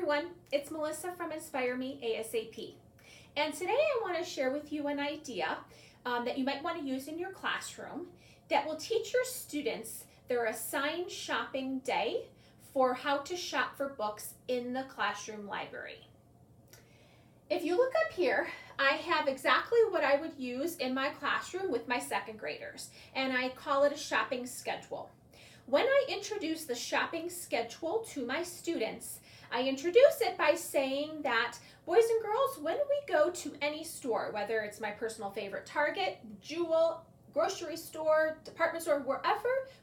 everyone, it's Melissa from Inspire Me ASAP. And today I want to share with you an idea that you might want to use in your classroom that will teach your students their assigned shopping day for how to shop for books in the classroom library. If you look up here, I have exactly what I would use in my classroom with my second graders, and I call it a shopping schedule. When I introduce the shopping schedule to my students, I introduce it by saying that, boys and girls, when we go to any store, whether it's my personal favorite Target, Jewel, grocery store, department store,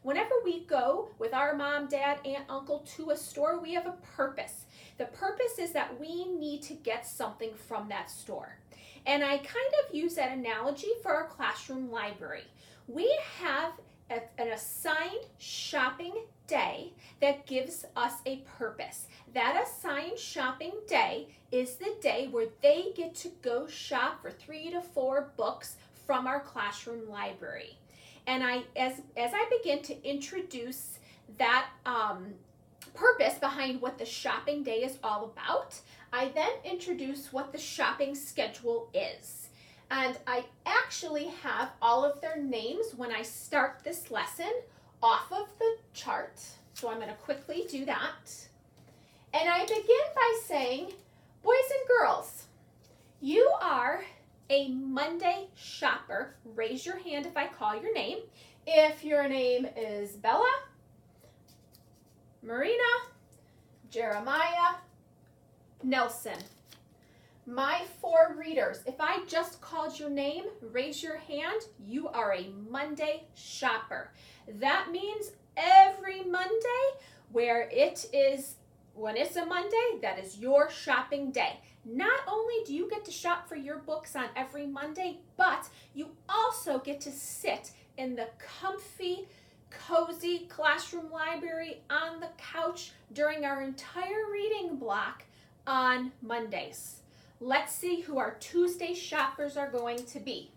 whenever we go with our mom, dad, aunt, uncle to a store, we have a purpose. The purpose is that we need to get something from that store. And I kind of use that analogy for our classroom library. We have an assigned shopping day that gives us a purpose. That assigned shopping day is the day where they get to go shop for 3 to 4 books from our classroom library. And as I begin to introduce that purpose behind what the shopping day is all about, I then introduce what the shopping schedule is. And I actually have all of their names when I start this lesson off of the chart. So I'm going to quickly do that. And I begin by saying, boys and girls, you are a Monday shopper. Raise your hand if I call your name. If your name is Bella, Marina, Jeremiah, Nelson. My 4 readers, if I just called your name, raise your hand, you are a Monday shopper. That means every Monday when it's a Monday, that is your shopping day. Not only do you get to shop for your books on every Monday, but you also get to sit in the comfy, cozy classroom library on the couch during our entire reading block on Mondays. Let's see who our Tuesday shoppers are going to be.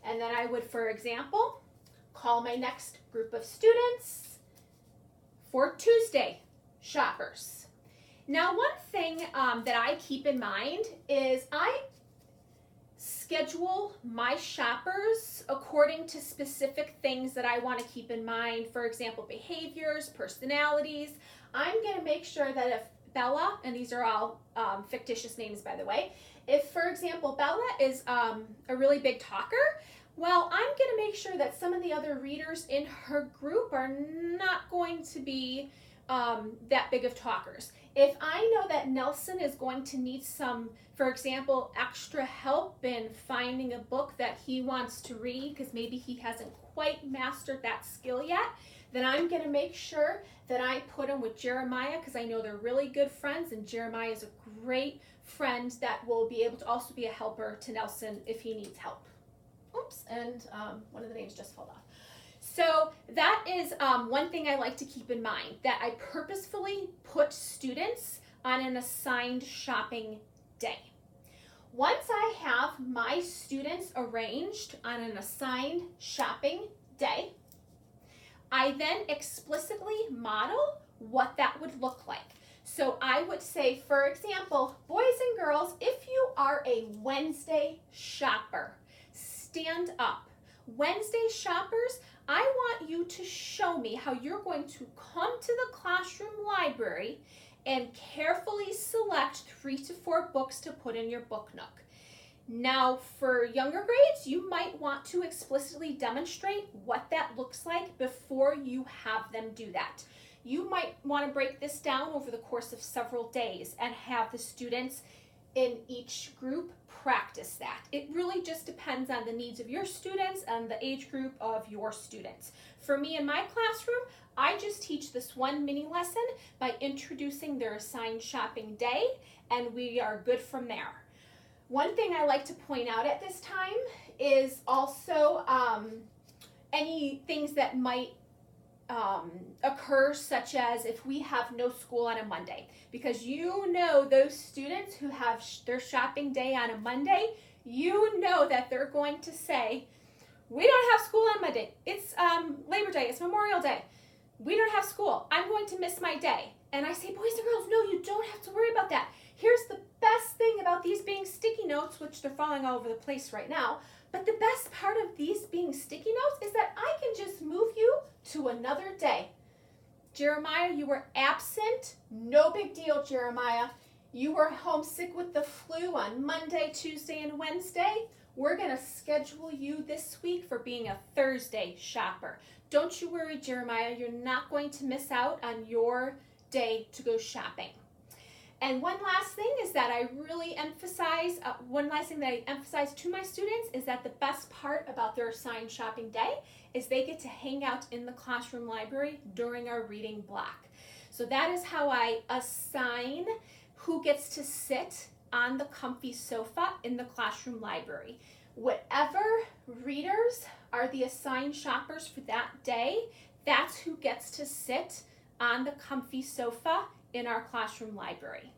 And then I would, for example, call my next group of students for Tuesday shoppers. Now, one thing that I keep in mind is I schedule my shoppers according to specific things that I want to keep in mind. For example, behaviors, personalities. I'm going to make sure that if Bella, and these are all fictitious names, by the way. If, for example, Bella is a really big talker, well, I'm going to make sure that some of the other readers in her group are not going to be that big of talkers. If I know that Nelson is going to need some, for example, extra help in finding a book that he wants to read because maybe he hasn't quite mastered that skill yet, then I'm going to make sure that I put him with Jeremiah because I know they're really good friends, and Jeremiah is a great friend that will be able to also be a helper to Nelson if he needs help. Oops, and one of the names just fell off. So that is one thing I like to keep in mind, that I purposefully put students on an assigned shopping day. Once I have my students arranged on an assigned shopping day, I then explicitly model what that would look like. So I would say, for example, boys and girls, if you are a Wednesday shopper, stand up. Wednesday shoppers, I want you to show me how you're going to come to the classroom library and carefully select 3 to 4 books to put in your book nook. Now, for younger grades, you might want to explicitly demonstrate what that looks like before you have them do that. You might want to break this down over the course of several days and have the students in each group practice that. It really just depends on the needs of your students and the age group of your students. For me in my classroom, I just teach this one mini lesson by introducing their assigned shopping day, and we are good from there. One thing I like to point out at this time is also any things that might occur, such as if we have no school on a Monday, because you know those students who have their shopping day on a Monday, you know that they're going to say, we don't have school on Monday. It's Labor Day. It's Memorial Day. We don't have school. I'm going to miss my day. And I say, boys and girls, no, you don't have to worry about that. falling all over the place right now. But the best part of these being sticky notes is that I can just move you to another day. Jeremiah, you were absent. No big deal, Jeremiah. You were homesick with the flu on Monday, Tuesday, and Wednesday. We're going to schedule you this week for being a Thursday shopper. Don't you worry, Jeremiah. You're not going to miss out on your day to go shopping. And one last thing that I emphasize to my students is that the best part about their assigned shopping day is they get to hang out in the classroom library during our reading block. So that is how I assign who gets to sit on the comfy sofa in the classroom library. Whatever readers are the assigned shoppers for that day, that's who gets to sit on the comfy sofa in our classroom library.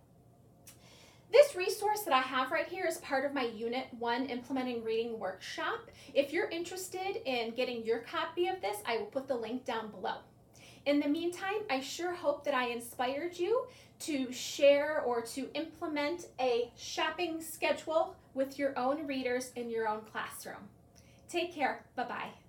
This resource that I have right here is part of my Unit 1 Implementing Reading Workshop. If you're interested in getting your copy of this, I will put the link down below. In the meantime, I sure hope that I inspired you to share or to implement a shopping schedule with your own readers in your own classroom. Take care. Bye-bye.